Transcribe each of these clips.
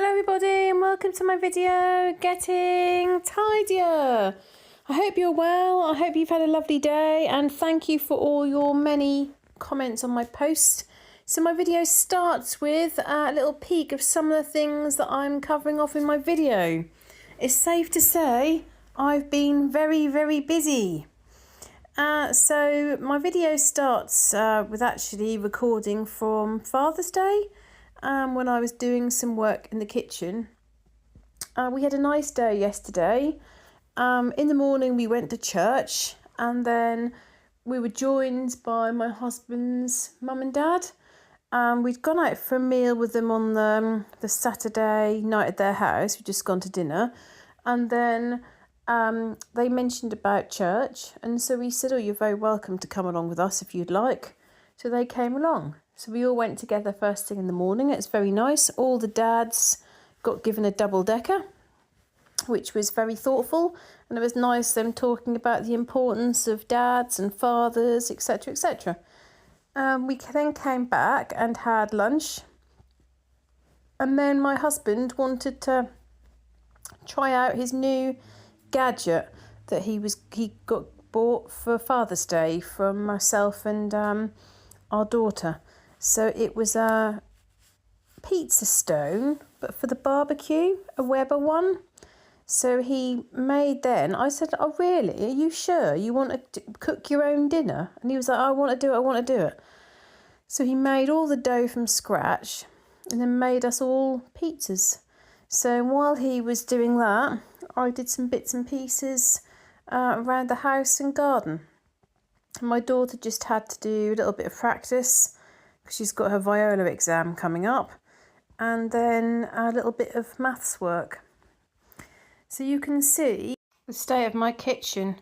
Hello everybody and welcome to my video, Getting Tidier. I hope you're well, I hope you've had a lovely day and thank you for all your many comments on my posts. So my video starts with a little peek of some of the things that I'm covering off in my video. It's safe to say I've been very busy. So my video starts with actually recording from Father's Day. When I was doing some work in the kitchen. We had a nice day yesterday. In the morning we went to church and then we were joined by my husband's mum and dad. We'd gone out for a meal with them on the Saturday night at their house. We'd just gone to dinner and then they mentioned about church and so we said, oh, you're very welcome to come along with us if you'd like. So they came along. So we all went together first thing in the morning. It's very nice. All the dads got given a double-decker, which was very thoughtful. And it was nice them talking about the importance of dads and fathers, etc, etc. We then came back and had lunch. And then my husband wanted to try out his new gadget that he got bought for Father's Day from myself and our daughter. So it was a pizza stone, but for the barbecue, a Weber one. So he made then, I said, oh really, are you sure you want to cook your own dinner? And he was like, I want to do it. So he made all the dough from scratch and then made us all pizzas. So while he was doing that, I did some bits and pieces around the house and garden. And my daughter just had to do a little bit of practice. She's got her viola exam coming up and then a little bit of maths work. So you can see the state of my kitchen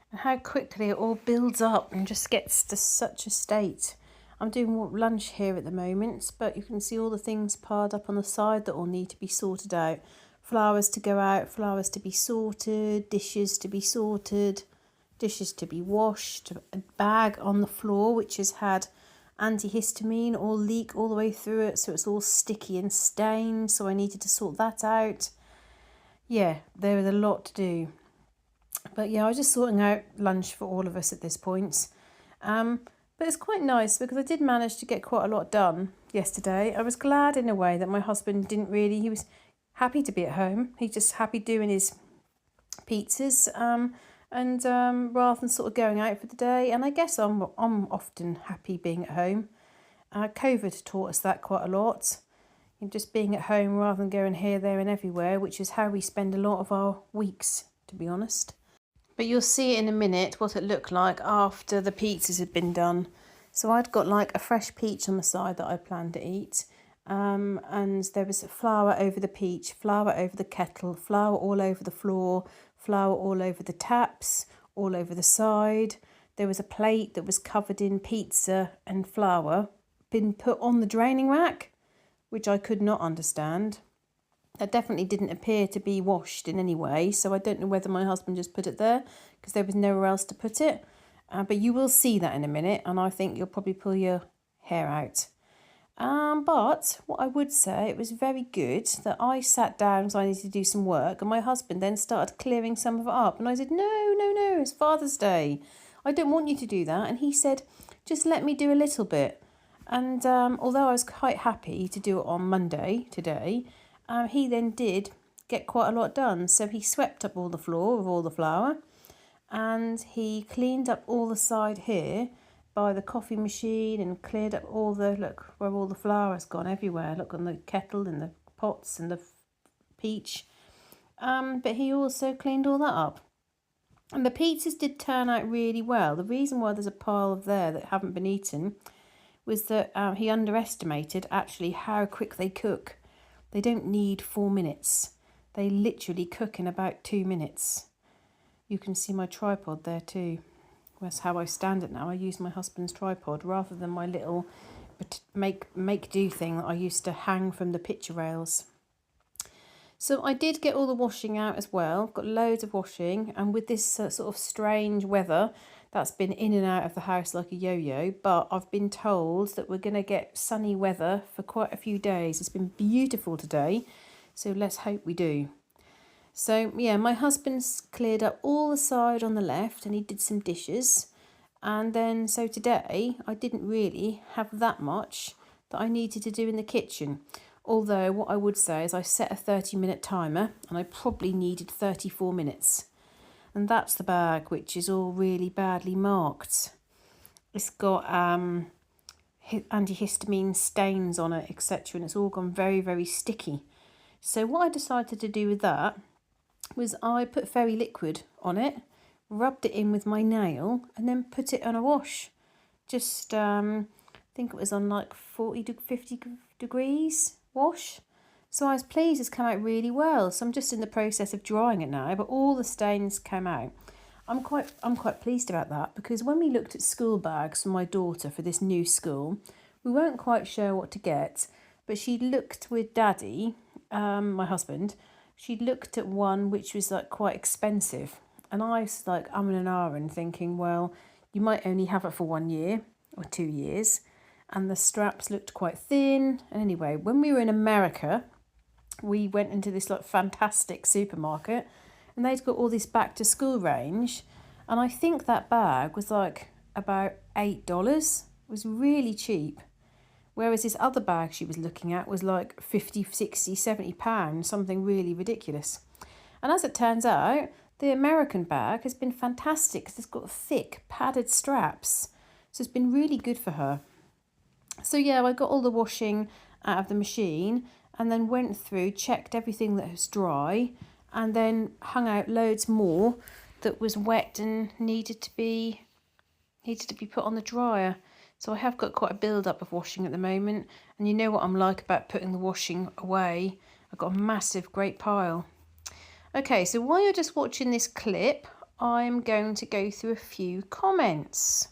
and how quickly it all builds up and just gets to such a state. I'm doing lunch here at the moment, but you can see all the things piled up on the side that all need to be sorted out. Flowers to go out, flowers to be sorted, dishes to be sorted, dishes to be washed, a bag on the floor which has had antihistamine or leak all the way through it, so it's all sticky and stained, so I needed to sort that out. Yeah, there was a lot to do, but yeah, I was just sorting out lunch for all of us at this point. But it's quite nice because I did manage to get quite a lot done yesterday. I was glad in a way that my husband he was happy to be at home. He's just happy doing his pizzas and rather than sort of going out for the day. And I guess I'm often happy being at home. COVID taught us that quite a lot. Just being at home rather than going here, there and everywhere, which is how we spend a lot of our weeks, to be honest. But you'll see in a minute what it looked like after the pizzas had been done. So I'd got like a fresh peach on the side that I planned to eat. And there was flour over the peach, flour over the kettle, flour all over the floor, flour all over the taps, all over the side. There was a plate that was covered in pizza and flour, been put on the draining rack, which I could not understand. That definitely didn't appear to be washed in any way, so I don't know whether my husband just put it there because there was nowhere else to put it. But you will see that in a minute, and I think you'll probably pull your hair out. But what I would say, it was very good that I sat down because I needed to do some work and my husband then started clearing some of it up. And I said, no, it's Father's Day. I don't want you to do that. And he said, just let me do a little bit. And although I was quite happy to do it on Monday, today, he then did get quite a lot done. So he swept up all the floor with all the flour and he cleaned up all the side here by the coffee machine and cleared up all the, look where all the flour's gone everywhere. Look on the kettle and the pots and the peach. But he also cleaned all that up. And the pizzas did turn out really well. The reason why there's a pile of there that haven't been eaten was that he underestimated actually how quick they cook. They don't need 4 minutes. They literally cook in about 2 minutes. You can see my tripod there too. That's how I stand it now. I use my husband's tripod rather than my little make-do thing that I used to hang from the picture rails. So I did get all the washing out as well. Got loads of washing, and with this sort of strange weather that's been in and out of the house like a yo-yo, but I've been told that we're going to get sunny weather for quite a few days. It's been beautiful today. So let's hope we do. So yeah, my husband's cleared up all the side on the left and he did some dishes. And then so today I didn't really have that much that I needed to do in the kitchen. Although what I would say is I set a 30-minute timer and I probably needed 34 minutes. And that's the bag, which is all really badly marked. It's got antihistamine stains on it, etc. And it's all gone very, very sticky. So what I decided to do with that was I put fairy liquid on it, rubbed it in with my nail, and then put it on a wash. Just, I think it was on like 40 to 50 degrees wash. So I was pleased it's come out really well. So I'm just in the process of drying it now, but all the stains came out. I'm quite pleased about that, because when we looked at school bags for my daughter for this new school, we weren't quite sure what to get, but she looked with Daddy, my husband, she looked at one which was like quite expensive. And I was like, I'm in an hour and thinking, well, you might only have it for 1 year or 2 years. And the straps looked quite thin. And anyway, when we were in America, we went into this like fantastic supermarket and they'd got all this back to school range. And I think that bag was like about $8. It was really cheap. Whereas this other bag she was looking at was like 50, 60, 70 pounds, something really ridiculous. And as it turns out, the American bag has been fantastic because it's got thick padded straps. So it's been really good for her. So yeah, I got all the washing out of the machine and then went through, checked everything that was dry, and then hung out loads more that was wet and needed to be put on the dryer. So I have got quite a build-up of washing at the moment. And you know what I'm like about putting the washing away. I've got a massive, great pile. Okay, so while you're just watching this clip, I'm going to go through a few comments.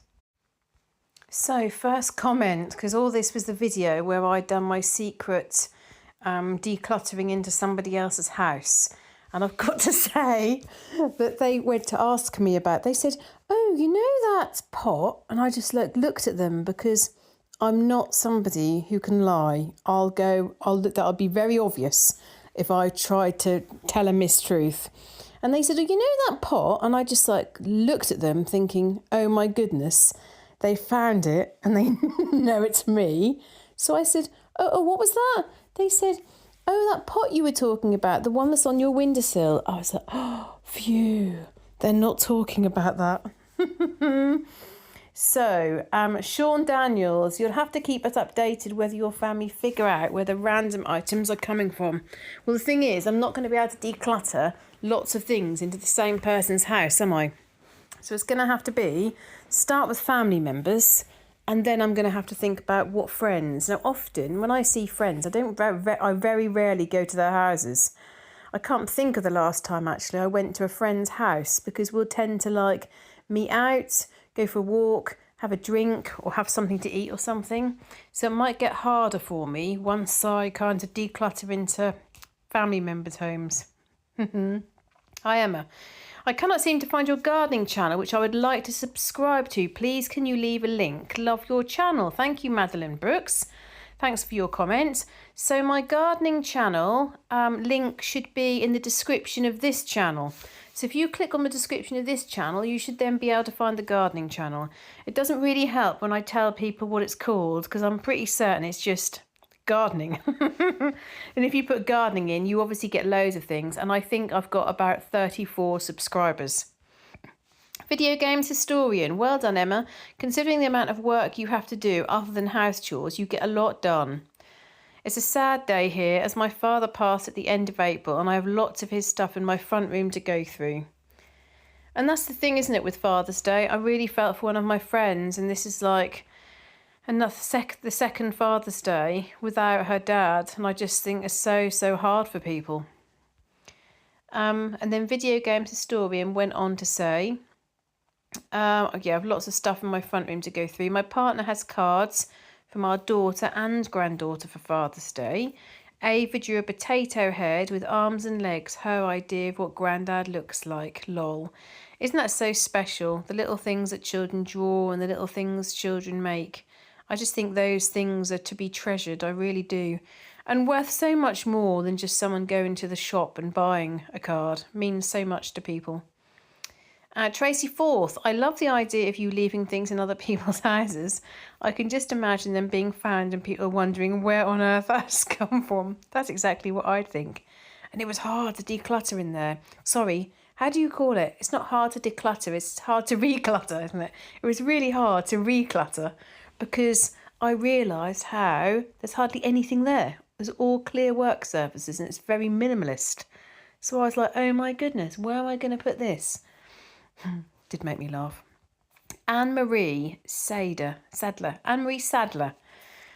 So first comment, because all this was the video where I'd done my secret decluttering into somebody else's house. And I've got to say that they went to ask me about, they said, oh, you know that pot? And I just looked at them, because I'm not somebody who can lie. That'll be very obvious if I tried to tell a mistruth. And they said, oh, you know that pot? And I just looked at them thinking, oh my goodness, they found it and they know it's me. So I said, oh, what was that? They said, oh, that pot you were talking about, the one that's on your windowsill. I was like, oh, phew, they're not talking about that. So, Sean Daniels, you'll have to keep us updated whether your family figure out where the random items are coming from. Well, the thing is, I'm not going to be able to declutter lots of things into the same person's house, am I? So it's going to have to start with family members, and then I'm going to have to think about what friends. Now, often when I see friends, I very rarely go to their houses. I can't think of the last time, actually, I went to a friend's house, because we'll tend to meet out, go for a walk, have a drink, or have something to eat or something. So it might get harder for me once I kind of declutter into family members' homes. Hi, Emma. I cannot seem to find your gardening channel, which I would like to subscribe to. Please, can you leave a link? Love your channel. Thank you, Madeline Brooks. Thanks for your comment. So my gardening channel link should be in the description of this channel. So if you click on the description of this channel, you should then be able to find the gardening channel. It doesn't really help when I tell people what it's called, because I'm pretty certain it's just gardening. And if you put gardening in, you obviously get loads of things. And I think I've got about 34 subscribers. Video games historian. Well done, Emma. Considering the amount of work you have to do other than house chores, you get a lot done. It's a sad day here, as my father passed at the end of April and I have lots of his stuff in my front room to go through. And that's the thing, isn't it, with Father's Day? I really felt for one of my friends, and this is like the second Father's Day without her dad, and I just think it's so hard for people. And then Video Games Historian went on to say, yeah, I have lots of stuff in my front room to go through. My partner has cards from our daughter and granddaughter for Father's Day. Ava drew a potato head with arms and legs, her idea of what Grandad looks like, lol. Isn't that so special? The little things that children draw and the little things children make. I just think those things are to be treasured, I really do. and worth so much more than just someone going to the shop and buying a card. Means so much to people. Tracy Forth, I love the idea of you leaving things in other people's houses. I can just imagine them being found and people wondering where on earth that's come from. That's exactly what I'd think. And it was hard to declutter in there. Sorry, how do you call it? It's not hard to declutter, it's hard to reclutter, isn't it? It was really hard to reclutter because I realised how there's hardly anything there. There's all clear work surfaces and it's very minimalist. So I was like, oh my goodness, where am I going to put this? Did make me laugh. Anne-Marie Sadler. Anne-Marie Sadler.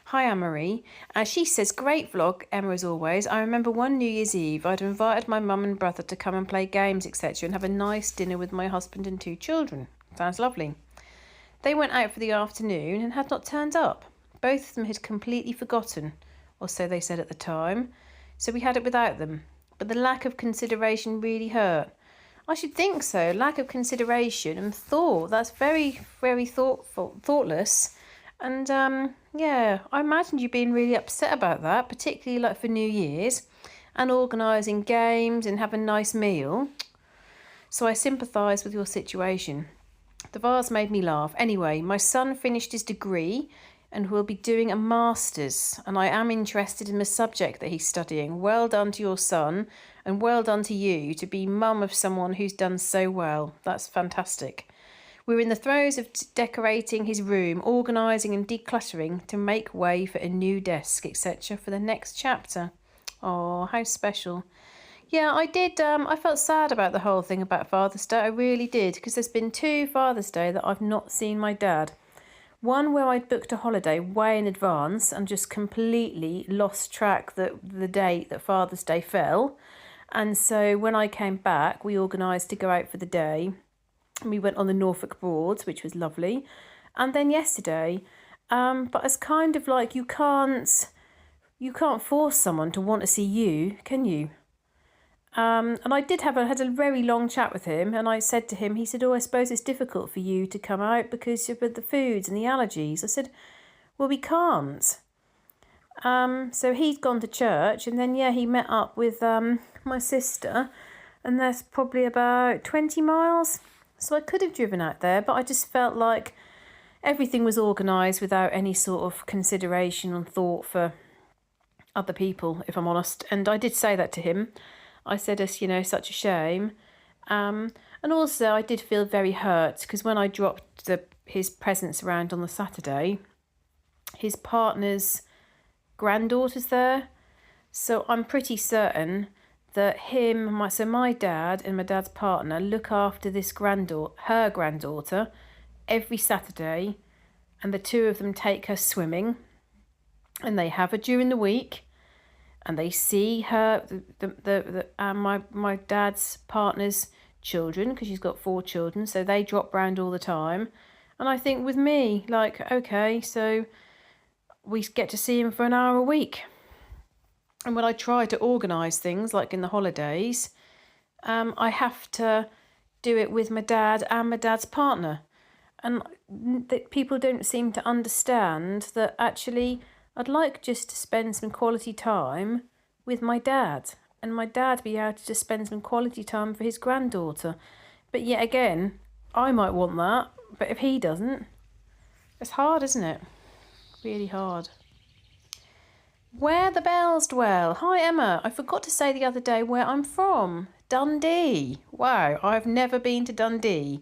Hi, Anne-Marie. She says, great vlog, Emma, as always. I remember one New Year's Eve, I'd invited my mum and brother to come and play games, etc. and have a nice dinner with my husband and 2 children. Sounds lovely. They went out for the afternoon and had not turned up. Both of them had completely forgotten, or so they said at the time. So we had it without them. But the lack of consideration really hurt. I should think so. Lack of consideration and thought. That's very, very thoughtless. And yeah, I imagined you being really upset about that, particularly like for New Year's and organising games and having a nice meal. So I sympathise with your situation. The vase made me laugh. Anyway, my son finished his degree and will be doing a master's, and I am interested in the subject that he's studying. Well done to your son, and well done to you to be mum of someone who's done so well. That's fantastic. We're in the throes of decorating his room, organising and decluttering to make way for a new desk, etc. for the next chapter. Oh, how special. Yeah, I did. I felt sad about the whole thing about Father's Day. I really did, because there's been 2 Father's Day that I've not seen my dad. One where I'd booked a holiday way in advance and just completely lost track the date that Father's Day fell. And so when I came back, we organised to go out for the day. And we went on the Norfolk Broads, which was lovely. And then yesterday, but it's kind of like you can't force someone to want to see you, can you? And I had a very long chat with him, and I said to him, he said, oh, I suppose it's difficult for you to come out because of the foods and the allergies. I said, well, we can't. So he'd gone to church, and then, yeah, he met up with my sister, and that's probably about 20 miles. So I could have driven out there, but I just felt like everything was organised without any sort of consideration and thought for other people, if I'm honest. And I did say that to him. I said, it's, such a shame. And also I did feel very hurt because when I dropped his presents around on the Saturday, his partner's granddaughter's there. So I'm pretty certain that my dad and my dad's partner look after her granddaughter every Saturday, and the 2 of them take her swimming, and they have her during the week. And they see her, my dad's partner's children, because she's got 4 children, so they drop round all the time. And I think with me, like, okay, so we get to see him for an hour a week. And when I try to organise things, like in the holidays, I have to do it with my dad and my dad's partner. And people don't seem to understand that actually I'd like just to spend some quality time with my dad, and my dad be able to just spend some quality time for his granddaughter. But yet again, I might want that, but if he doesn't, it's hard, isn't it? Really hard. Where the bells dwell. Hi, Emma. I forgot to say the other day where I'm from. Dundee. Wow, I've never been to Dundee.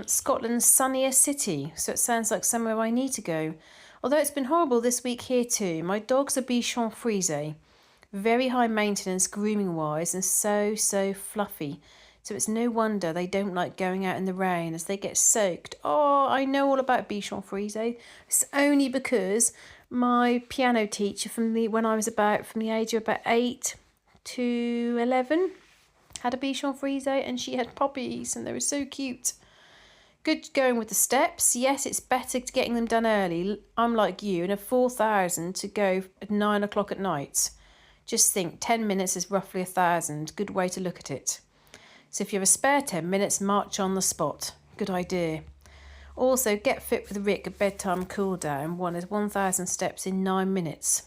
Scotland's sunniest city, so it sounds like somewhere I need to go. Although it's been horrible this week here too. My dogs are bichon frise, very high maintenance grooming wise and so fluffy. So it's no wonder they don't like going out in the rain as they get soaked. Oh, I know all about bichon frise. It's only because my piano teacher from the age of about 8 to 11 had a bichon frise, and she had puppies and they were so cute. Good going with the steps. Yes, it's better getting them done early. I'm like you, and a 4,000 to go at 9 o'clock at night. Just think, 10 minutes is roughly 1,000. Good way to look at it. So if you have a spare 10 minutes, march on the spot. Good idea. Also, get fit with Rick at bedtime cool down. 1,000 steps in 9 minutes.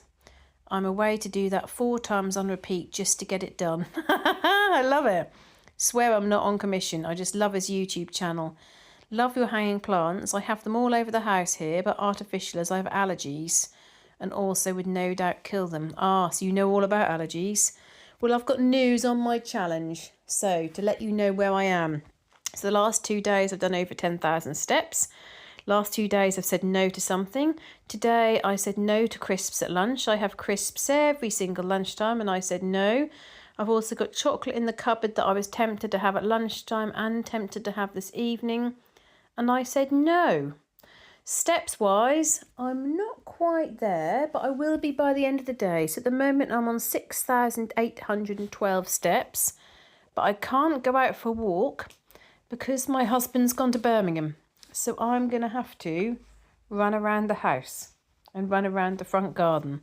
I'm away to do that 4 times on repeat just to get it done. I love it. Swear I'm not on commission. I just love his YouTube channel. Love your hanging plants. I have them all over the house here, but artificial as I have allergies and also would no doubt kill them. Ah, so you know all about allergies. Well, I've got news on my challenge. So to let you know where I am. So the last 2 days I've done over 10,000 steps. Last 2 days I've said no to something. Today I said no to crisps at lunch. I have crisps every single lunchtime and I said no. I've also got chocolate in the cupboard that I was tempted to have at lunchtime and tempted to have this evening. And I said no. Steps wise, I'm not quite there, but I will be by the end of the day. So at the moment I'm on 6,812 steps, but I can't go out for a walk because my husband's gone to Birmingham. So I'm going to have to run around the house and run around the front garden.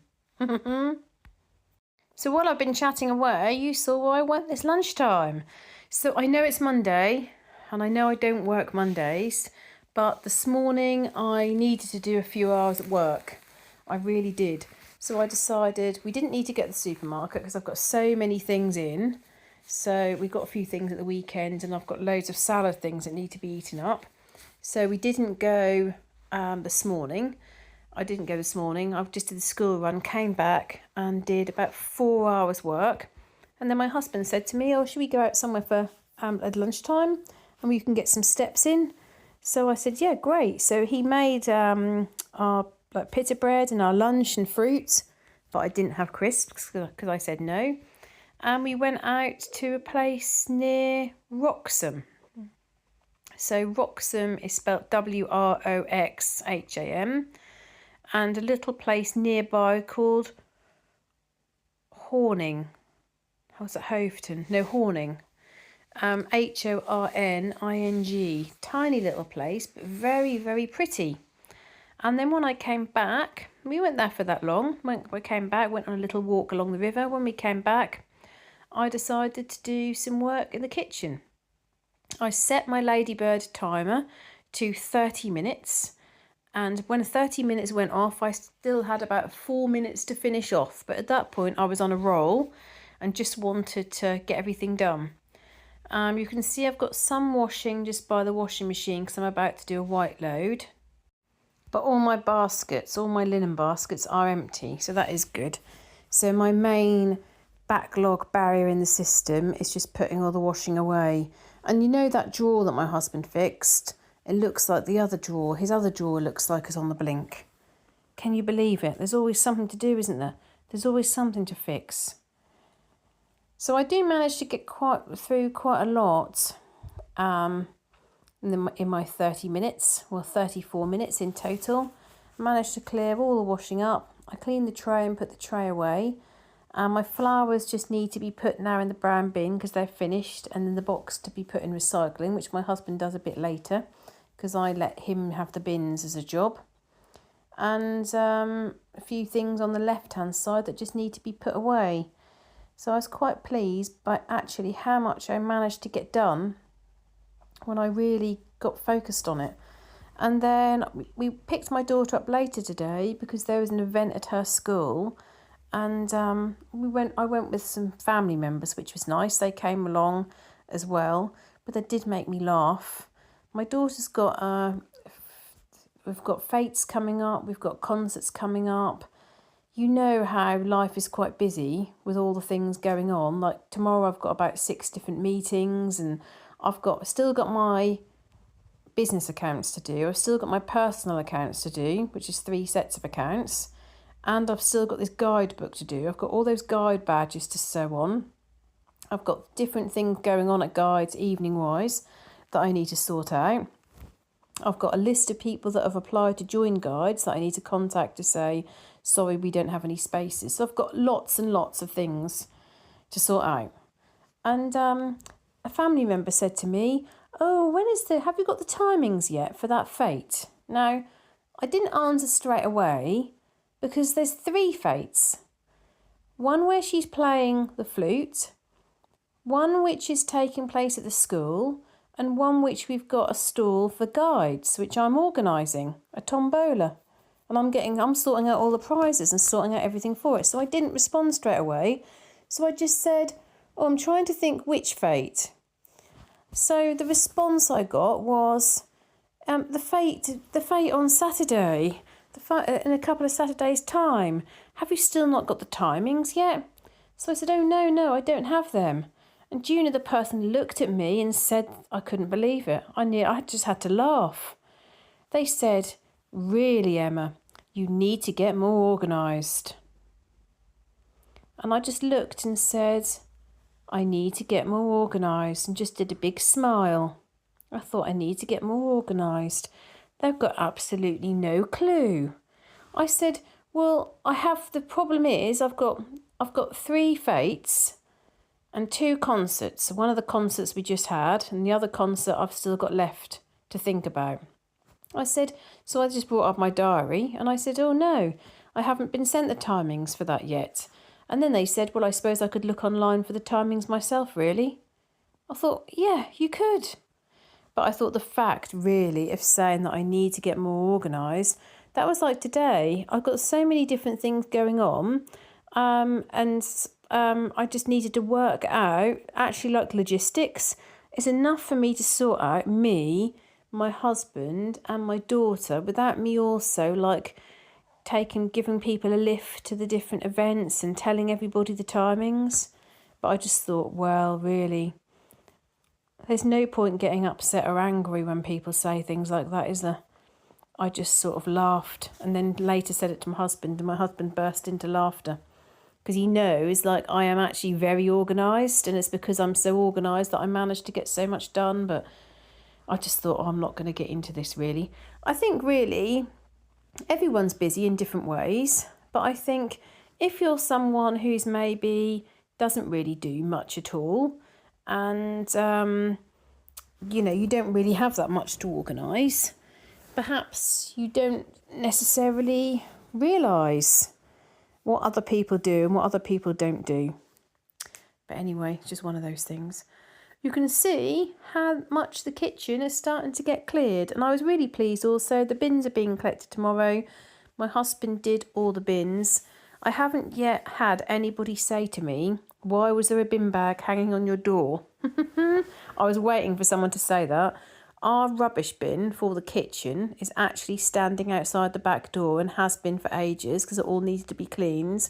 So while I've been chatting away, you saw where I went this lunchtime. So I know it's Monday and I know I don't work Mondays, but this morning I needed to do a few hours at work. I really did. So I decided we didn't need to get to the supermarket because I've got so many things in. So we got a few things at the weekend and I've got loads of salad things that need to be eaten up. So we didn't go this morning. I didn't go this morning. I just did the school run, came back and did about 4 hours work. And then my husband said to me, oh, should we go out somewhere for at lunchtime and we can get some steps in? So I said, yeah, great. So he made our pita bread and our lunch and fruit, but I didn't have crisps because I said no. And we went out to a place near Wroxham. So Wroxham is spelled Wroxham, and a little place nearby called Horning. How's it, Hoveton? No, Horning. Horning. Tiny little place, but very, very pretty. And then when I came back, we weren't there for that long. When we came back, went on a little walk along the river. When we came back, I decided to do some work in the kitchen. I set my Ladybird timer to 30 minutes. And when 30 minutes went off, I still had about 4 minutes to finish off. But at that point, I was on a roll and just wanted to get everything done. You can see I've got some washing just by the washing machine because I'm about to do a white load. But all my baskets, all my linen baskets are empty. So that is good. So my main backlog barrier in the system is just putting all the washing away. And you know that drawer that my husband fixed? It looks like the other drawer. His other drawer looks like it's on the blink. Can you believe it? There's always something to do, isn't there? There's always something to fix. So I do manage to get through quite a lot in my 30 minutes. Well, 34 minutes in total. I managed to clear all the washing up. I cleaned the tray and put the tray away. My flowers just need to be put now in the brown bin because they're finished, and then the box to be put in recycling, which my husband does a bit later because I let him have the bins as a job. And a few things on the left-hand side that just need to be put away. So I was quite pleased by actually how much I managed to get done when I really got focused on it. And then we picked my daughter up later today because there was an event at her school. And I went with some family members, which was nice. They came along as well, but they did make me laugh. My daughter's got, we've got fetes coming up, we've got concerts coming up. You know how life is quite busy with all the things going on. Like tomorrow I've got about 6 different meetings, and I've still got my business accounts to do. I've still got my personal accounts to do, which is 3 sets of accounts. And I've still got this guidebook to do. I've got all those guide badges to sew on. I've got different things going on at guides evening-wise that I need to sort out. I've got a list of people that have applied to join guides that I need to contact to say, sorry, we don't have any spaces. So I've got lots and lots of things to sort out. And a family member said to me, oh, have you got the timings yet for that fete? Now, I didn't answer straight away, because there's 3 fetes. One where she's playing the flute, one which is taking place at the school, and one which we've got a stall for guides, which I'm organising, a tombola. and I'm sorting out all the prizes and sorting out everything for it. So I didn't respond straight away. So I just said, oh, I'm trying to think which fete. So the response I got was the fete on Saturday, in a couple of Saturdays' time. Have you still not got the timings yet? So I said, oh, no, I don't have them. And do you know, the person looked at me and said, I couldn't believe it. I just had to laugh. They said, really, Emma, you need to get more organised. And I just looked and said, I need to get more organised, and just did a big smile. I thought, I need to get more organised. They've got absolutely no clue. I said, well, the problem is I've got 3 fetes and 2 concerts. One of the concerts we just had, and the other concert I've still got left to think about. I said, so I just brought up my diary and I said, oh no, I haven't been sent the timings for that yet. And then they said, well, I suppose I could look online for the timings myself, really. I thought, yeah, you could. But I thought the fact, really, of saying that I need to get more organised, that was like today. I've got so many different things going on, and I just needed to work out, actually, like logistics. It's enough for me to sort out me, my husband and my daughter, without me also like giving people a lift to the different events and telling everybody the timings. But I just thought, well, really, there's no point getting upset or angry when people say things like that, is there? I just sort of laughed, and then later said it to my husband, and my husband burst into laughter because he knows, like, I am actually very organised, and it's because I'm so organised that I managed to get so much done. But I just thought, oh, I'm not going to get into this, really. I think, really, everyone's busy in different ways. But I think if you're someone who's maybe doesn't really do much at all, and, you don't really have that much to organise, perhaps you don't necessarily realise what other people do and what other people don't do. But anyway, it's just one of those things. You can see how much the kitchen is starting to get cleared. And I was really pleased also. The bins are being collected tomorrow. My husband did all the bins. I haven't yet had anybody say to me, why was there a bin bag hanging on your door? I was waiting for someone to say that. Our rubbish bin for the kitchen is actually standing outside the back door and has been for ages because it all needed to be cleaned.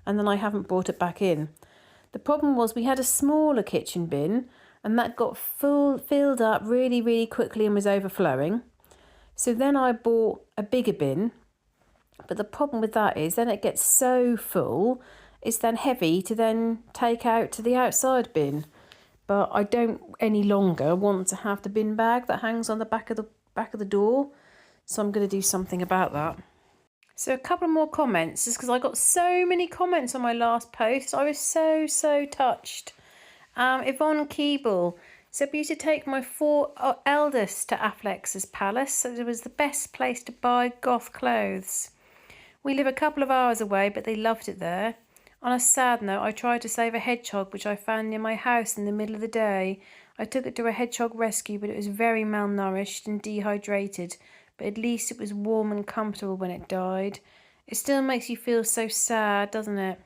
And then I haven't brought it back in. The problem was we had a smaller kitchen bin, and that got filled up really, really quickly and was overflowing. So then I bought a bigger bin. But the problem with that is then it gets so full, it's then heavy to then take out to the outside bin. But I don't any longer want to have the bin bag that hangs on the back of the door. So I'm going to do something about that. So a couple more comments, just because I got so many comments on my last post. I was so touched. Yvonne Keeble said, we used to take my 4 eldest to Afflex's Palace, so it was the best place to buy goth clothes. We live a couple of hours away, but they loved it there. On a sad note, I tried to save a hedgehog which I found near my house in the middle of the day. I took it to a hedgehog rescue, but it was very malnourished and dehydrated, but at least it was warm and comfortable when it died. It still makes you feel so sad, doesn't it?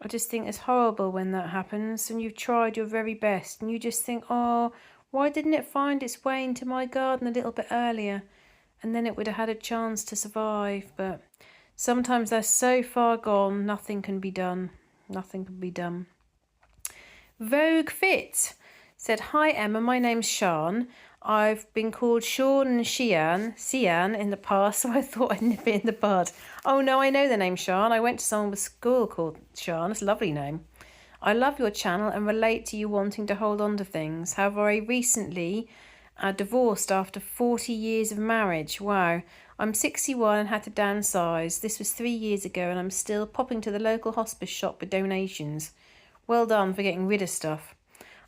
I just think it's horrible when that happens and you've tried your very best and you just think, oh, why didn't it find its way into my garden a little bit earlier? And then it would have had a chance to survive. But sometimes they're so far gone, nothing can be done. Nothing can be done. Vogue Fit said, hi Emma, my name's Sian. I've been called Sean and Sian in the past, so I thought I'd nip it in the bud. Oh no, I know the name Sian. I went to someone with school called Sian. It's a lovely name. I love your channel and relate to you wanting to hold on to things. However, I recently divorced after 40 years of marriage. Wow. I'm 61 and had to downsize. This was 3 years ago and I'm still popping to the local hospice shop with donations. Well done for getting rid of stuff.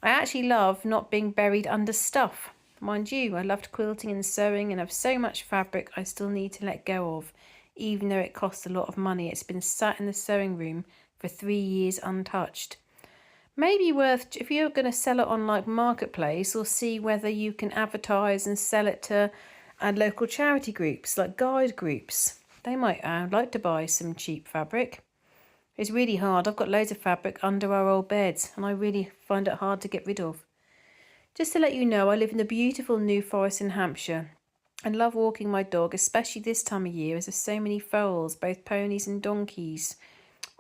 I actually love not being buried under stuff. Mind you, I loved quilting and sewing and have so much fabric I still need to let go of, even though it costs a lot of money. It's been sat in the sewing room for 3 years untouched. Maybe worth, if you're going to sell it on like Marketplace, or see whether you can advertise and sell it to local charity groups, like guide groups. They might like to buy some cheap fabric. It's really hard. I've got loads of fabric under our old beds and I really find it hard to get rid of. Just to let you know, I live in the beautiful New Forest in Hampshire and love walking my dog, especially this time of year as there's so many foals, both ponies and donkeys.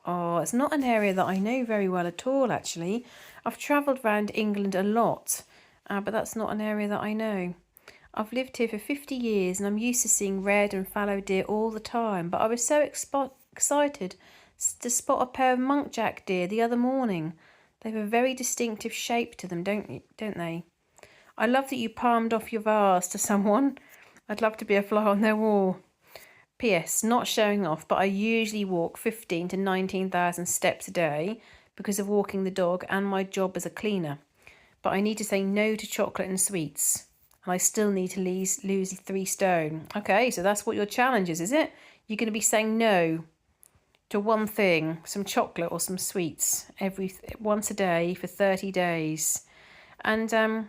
Oh, it's not an area that I know very well at all, actually. I've travelled around England a lot, but that's not an area that I know. I've lived here for 50 years and I'm used to seeing red and fallow deer all the time, but I was so excited to spot a pair of muntjac deer the other morning. They have a very distinctive shape to them, don't they? I love that you palmed off your vase to someone. I'd love to be a fly on their wall. P.S. Not showing off, but I usually walk 15 to 19,000 steps a day because of walking the dog and my job as a cleaner. But I need to say no to chocolate and sweets. And I still need to lose 3 stone. Okay, so that's what your challenge is it? You're going to be saying no to one thing, some chocolate or some sweets, once a day for 30 days. And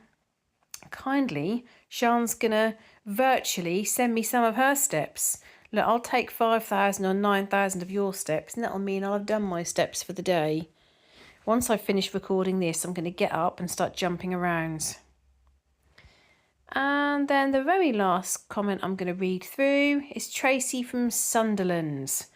kindly, Sean's going to virtually send me some of her steps. Look, I'll take 5,000 or 9,000 of your steps, and that'll mean I'll have done my steps for the day. Once I finish recording this, I'm going to get up and start jumping around. And then the very last comment I'm going to read through is Tracy from Sunderland.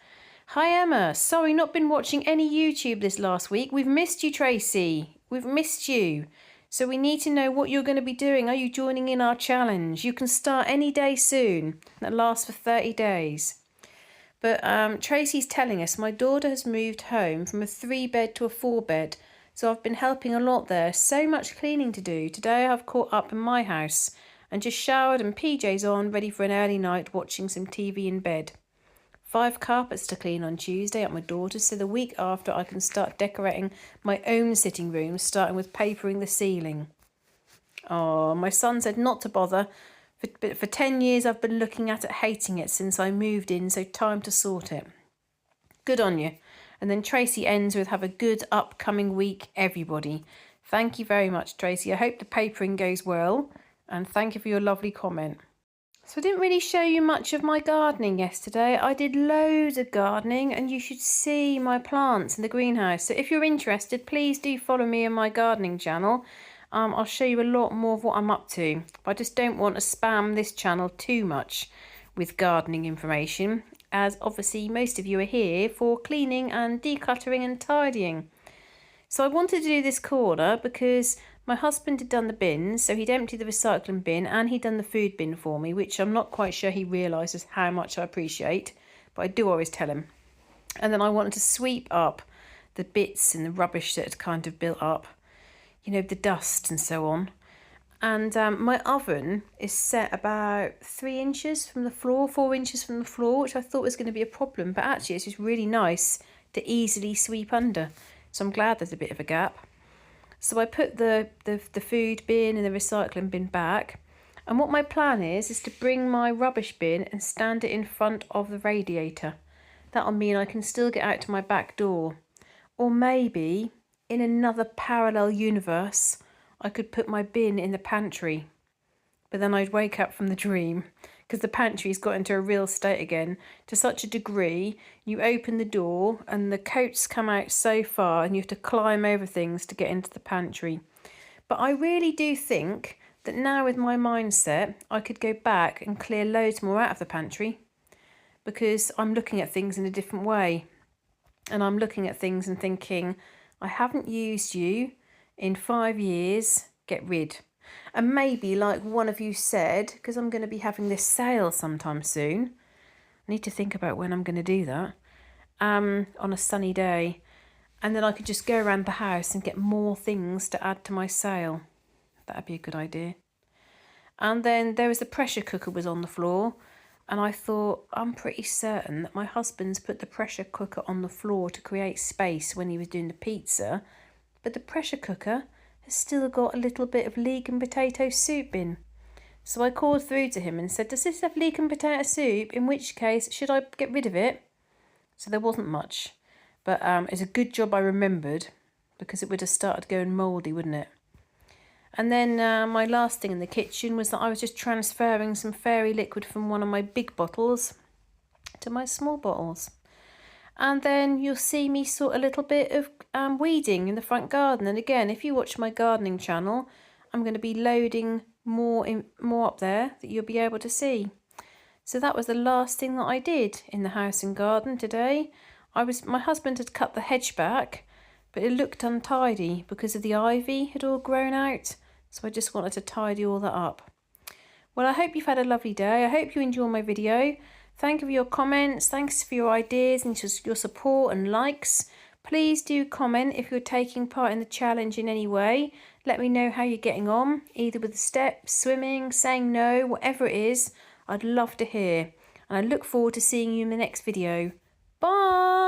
Hi Emma, sorry not been watching any YouTube this last week. We've missed you, Tracy. We've missed you. So we need to know what you're going to be doing. Are you joining in our challenge? You can start any day soon. That lasts for 30 days. But Tracy's telling us my daughter has moved home from a 3-bed to a 4-bed. So I've been helping a lot there. So much cleaning to do. Today I've caught up in my house and just showered and PJs on, ready for an early night, watching some TV in bed. 5 carpets to clean on Tuesday at my daughter's, so the week after I can start decorating my own sitting room, starting with papering the ceiling. Oh, my son said not to bother, but for 10 years I've been looking at it, hating it since I moved in, so time to sort it. Good on you. And then Tracy ends with, have a good upcoming week, everybody. Thank you very much, Tracy. I hope the papering goes well, and thank you for your lovely comment. So I didn't really show you much of my gardening yesterday. I did loads of gardening and you should see my plants in the greenhouse. So if you're interested, please do follow me on my gardening channel. I'll show you a lot more of what I'm up to. But I just don't want to spam this channel too much with gardening information, as obviously most of you are here for cleaning and decluttering and tidying. So I wanted to do this corner because my husband had done the bins, so he'd emptied the recycling bin and he'd done the food bin for me, which I'm not quite sure he realises how much I appreciate, but I do always tell him. And then I wanted to sweep up the bits and the rubbish that had kind of built up, you know, the dust and so on. And my oven is set about 3 inches from the floor, 4 inches from the floor, which I thought was going to be a problem, but actually it's just really nice to easily sweep under. So I'm glad there's a bit of a gap. So I put the food bin and the recycling bin back. And what my plan is to bring my rubbish bin and stand it in front of the radiator. That'll mean I can still get out to my back door. Or maybe, in another parallel universe, I could put my bin in the pantry. But then I'd wake up from the dream, because the pantry's got into a real state again, to such a degree, you open the door and the coats come out so far and you have to climb over things to get into the pantry. But I really do think that now with my mindset, I could go back and clear loads more out of the pantry, because I'm looking at things in a different way. And I'm looking at things and thinking, I haven't used you in 5 years, get rid. And maybe, like one of you said, because I'm going to be having this sale sometime soon, I need to think about when I'm going to do that, on a sunny day. And then I could just go around the house and get more things to add to my sale. That'd be a good idea. And then there was the pressure cooker was on the floor. And I thought, I'm pretty certain that my husband's put the pressure cooker on the floor to create space when he was doing the pizza. But the pressure cooker has still got a little bit of leek and potato soup in. So I called through to him and said, does this have leek and potato soup? In which case, should I get rid of it? So there wasn't much. But it's a good job I remembered, because it would have started going mouldy, wouldn't it? And then my last thing in the kitchen was that I was just transferring some fairy liquid from one of my big bottles to my small bottles. And then you'll see me sort a little bit of weeding in the front garden. And again, if you watch my gardening channel, I'm going to be loading more up there that you'll be able to see. So that was the last thing that I did in the house and garden today. My husband had cut the hedge back, but it looked untidy because of the ivy had all grown out. So I just wanted to tidy all that up. Well, I hope you've had a lovely day. I hope you enjoy my video. Thank you for your comments. Thanks for your ideas and just your support and likes. Please do comment if you're taking part in the challenge in any way. Let me know how you're getting on, either with the steps, swimming, saying no, whatever it is. I'd love to hear. And I look forward to seeing you in the next video. Bye!